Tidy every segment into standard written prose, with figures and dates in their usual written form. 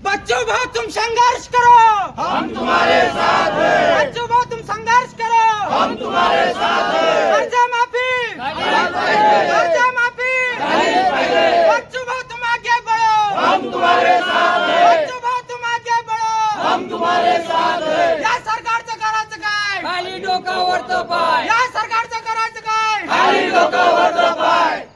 बच्चों भाई तुम संघर्ष करो, हम तुम्हारे साथ हैं। बच्चों भाई तुम संघर्ष करो, हम तुम्हारे साथ हैं। कर्जा माफी, कर्जा माफी, बच्चों भाई तुम आगे बढ़ो, हम तुम्हारे साथ हैं। बच्चों भाई तुम आगे बढ़ो, हम तुम्हारे साथ हैं। या सरकारचं करायचं काय, खाली डोकावरचं पाय, या सरकारचं करायचं काय, खाली डोकावरचं पाय.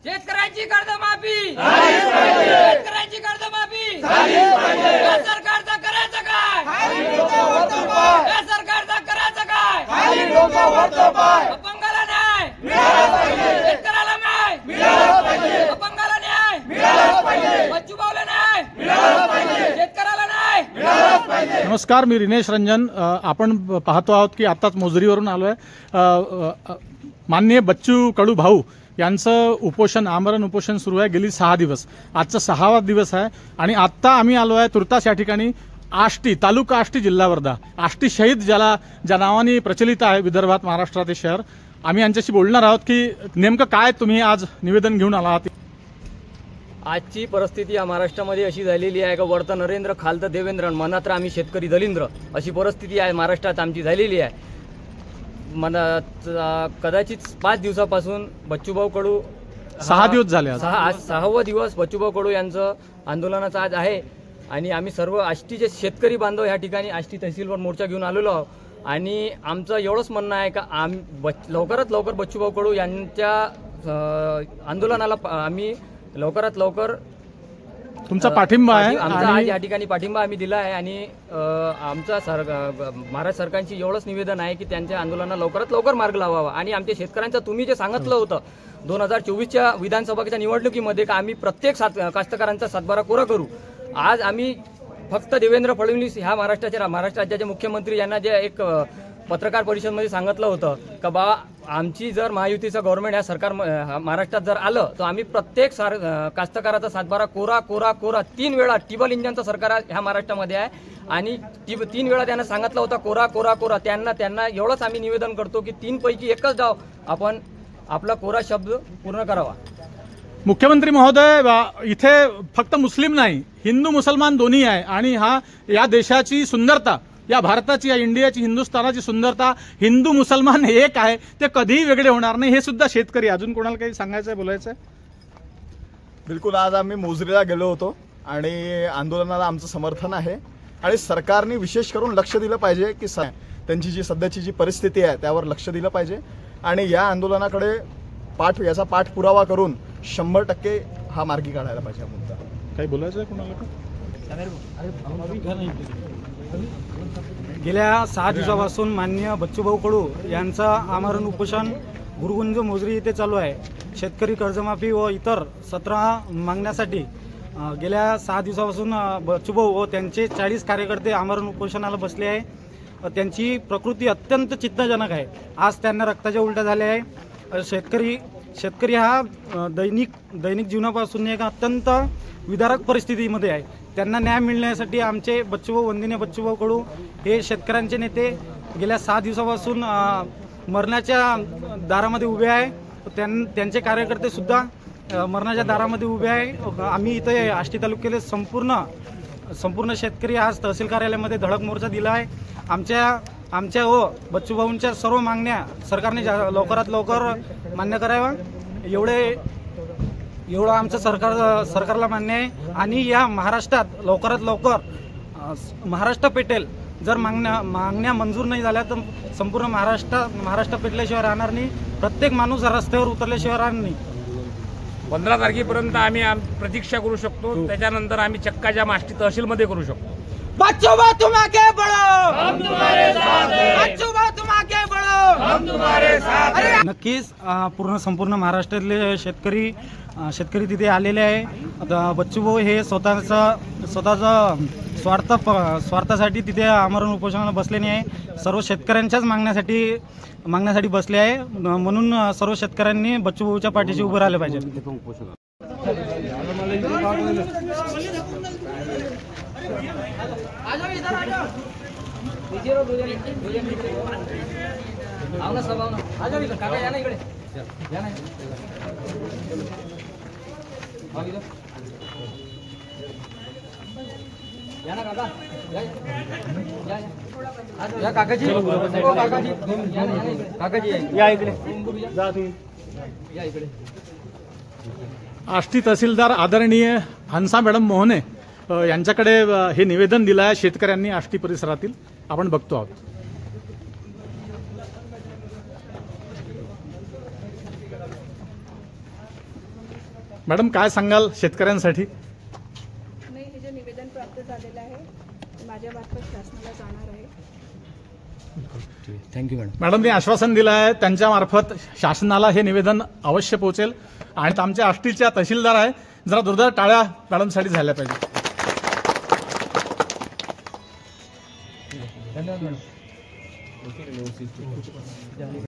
शेतकऱ्यांची कर्जमाफी, झालीच पाहिजे. शेतकऱ्यांची कर्जमाफी झालीच पाहिजे. या सरकारचं करायचं काय, खाली डोकावरचं पाय. या सरकारचं करायचं काय, खाली डोकावरचं पाय. अपंगाला न्याय मिळालाच पाहिजे. शेतकऱ्याला न्याय मिळालाच पाहिजे. अपंगाला न्याय मिळालाच पाहिजे. बच्चूभाऊला न्याय मिळालाच पाहिजे. शेतकऱ्याला न्याय मिळालाच पाहिजे. नमस्कार, मी रिनेश रंजन. आपण पाहतो आहोत की आताच मोजरीवरून आलोय. माननीय बच्चू कडू भाऊ यांचं उपोषण, आमरण उपोषण सुरू आहे गेली 6 दिवस. आजचा 6वा दिवस आहे आणि आत्ता आम्ही आलो आहे तुर्तास या ठिकाणी. आष्टी तालुका, आष्टी जिल्हा वर्धा, आष्टी शहीद ज्या नावाने प्रचलित आहे विदर्भात, महाराष्ट्रात हे शहर. आम्ही यांच्याशी बोलणार आहोत की नेमकं काय तुम्ही आज निवेदन घेऊन आला आहात. आजची परिस्थिती या महाराष्ट्रामध्ये अशी झालेली आहे का वरतं नरेंद्र खालतं देवेंद्र, मनात आम्ही शेतकरी दलिंद्र, अशी परिस्थिती आहे महाराष्ट्रात आमची झालेली आहे. कदाचित 5 दिवसापासून बच्चूभाऊ कडू 6 दिवस झाले आज 6वा दिवस बच्चूभाऊ कडू यांचं आंदोलनाचं आज आहे. आणि आम्ही सर्व आष्टीचे शेतकरी बांधव या ठिकाणी आष्टी तहसीलवर मोर्चा घेऊन आलेलो आहोत. आणि आमचं एवढंच म्हणणं आहे का लवकरात लवकर बच्चूभाऊ कडू यांच्या आंदोलनाला आम्ही लवकरात लवकर तुमचा पाठिंबा आहे. आमचा आज या ठिकाणी पाठिंबा आम्ही दिला आहे. आणि आमचा महाराष्ट्र सरकारची एवढंच निवेदन आहे की त्यांच्या आंदोलनाला लवकरात लवकर मार्ग लावावा. आणि आमच्या शेतकऱ्यांचं तुम्ही जे सांगितलं होतं 2024च्या विधानसभेच्या निवडणुकीमध्ये का आम्ही प्रत्येक कास्तकारांचा सातबारा कोरा करू, आज आम्ही फक्त देवेंद्र फडणवीस ह्या महाराष्ट्र राज्याचे मुख्यमंत्री यांना जे एक पत्रकार परिषदेमध्ये सांगितलं होतं का बा आमची जर महायुतीचं गव्हर्नमेंट ह्या सरकार महाराष्ट्रात जर आलं तर आम्ही प्रत्येक कास्तकाराचा सातबारा कोरा कोरा कोरा 3 वेळा टिबल इंजनचं सरकार ह्या महाराष्ट्रामध्ये आहे. आणि 3 वेळा त्यांना सांगितलं होतं कोरा कोरा कोरा. त्यांना एवढंच आम्ही निवेदन करतो की 3 पैकी एकच डाव आपण आपला कोरा शब्द पूर्ण करावा. मुख्यमंत्री महोदय, इथे फक्त मुस्लिम नाही, हिंदू मुसलमान दोन्ही आहे. आणि या देशाची सुंदरता, या भारताची, या इंडियाची, हिंदुस्थानाची सुंदरता हिंदू मुसलमान एक आहे, ते कधीही वेगळे होणार नाही. हे सुद्धा शेतकरी. अजून कोणाला काही सांगायचं आहे, बोलायचं आहे? बिलकुल. आज आम्ही मोजरीला गेलो होतो आणि आंदोलनाला आमचं समर्थन आहे. आणि सरकारने विशेष करून लक्ष दिलं पाहिजे की त्यांची जी सध्याची जी परिस्थिती आहे त्यावर लक्ष दिलं पाहिजे. आणि या आंदोलनाकडे याचा पाठपुरावा करून 100% हा मार्गी काढायला पाहिजे. मुद्दा काही बोलायचं आहे कोणाला? गेल्या 6 दिवसापासून माननीय बच्चूभाऊ कडू यांचं आमरण उपोषण गुरुकुंज मोजरी येथे चालू आहे. शेतकरी कर्जमाफी व इतर 17 मागण्यासाठी गेल्या 6 दिवसापासून बच्चूभाऊ व त्यांचे 40 कार्यकर्ते आमरण उपोषणाला बसले आहे. त्यांची प्रकृती अत्यंत चिंताजनक आहे. आज त्यांना रक्ताच्या उलट्या झाल्या आहे. शेतकरी हा दैनिक जीवनापासून एक अत्यंत विदारक परिस्थितीमध्ये आहे. त्यांना न्याय मिळण्यासाठी आमचे बच्चूभाऊ, वंदनीय बच्चूभाऊ कडू हे शेतकऱ्यांचे नेते गेल्या 6 दिवसापासून मरणाच्या दारामध्ये उभे आहे. त्यांचे कार्यकर्ते सुद्धा मरणाच्या दारामध्ये उभे आहे. आम्ही इथे आष्टी तालुक्यातील संपूर्ण शेतकरी आज तहसील कार्यालयामध्ये धडक मोर्चा दिला आहे. आमच्या व बच्चूभाऊंच्या सर्व मागण्या सरकारने लवकरात लवकर मान्य कराव्या, एवढं आमचं सरकारला मान्य आहे. आणि या महाराष्ट्रात लवकरात लवकर महाराष्ट्र पेटेल. जर मागण्या मंजूर नाही झाल्या तर संपूर्ण महाराष्ट्र पेटल्याशिवाय राहणार नाही. प्रत्येक माणूस रस्त्यावर उतरल्याशिवाय राहणार नाही. 15 तारखेपर्यंत आम्ही प्रतीक्षा करू शकतो. त्याच्यानंतर आम्ही चक्काजाम आष्टी तहसीलमध्ये करू शकतो. बच्चों भाई तुम आगे बढ़ो, हम तुम्हारे साथ हैं. बच्चों भाई तुम आगे बढ़ो, हम तुम्हारे साथ हैं. नक्कीच संपूर्ण महाराष्ट्रातले शेतकरी तिथे आलेले आहे. आता बच्चूभाऊ हे स्वतःचा स्वार्थासाठी तिथे आमरण उपोषणाला बसले नाही आहे. सर्व शेतकऱ्यांच्याच मागण्यासाठी बसले आहे. म्हणून सर्व शेतकऱ्यांनी बच्चूभाऊच्या पाठीशी उभं राहिलं पाहिजे. या काकाजी या इकडे या इकडे. आष्टी तहसीलदार आदरणीय हंसा मॅडम मोहने यांच्याकडे हे निवेदन दिलं आहे शेतकऱ्यांनी आष्टी परिसरातील. आपण बघतो आहोत. मॅडम काय सांगाल शेतकऱ्यांसाठी? नाही, हे जे निवेदन प्राप्त झालेलं आहे माझ्या मार्फत शासनाला जाणार आहे. Thank you madam. मॅडमने आश्वासन दिलं आहे त्यांच्या मार्फत शासनाला हे निवेदन अवश्य पोहोचेल. आणि आमच्या आष्टीच्या तहसीलदार आहे, जरा जोरदार टाळ्या मॅडमसाठी झाल्या पाहिजे. धन्यवाद मॅडम.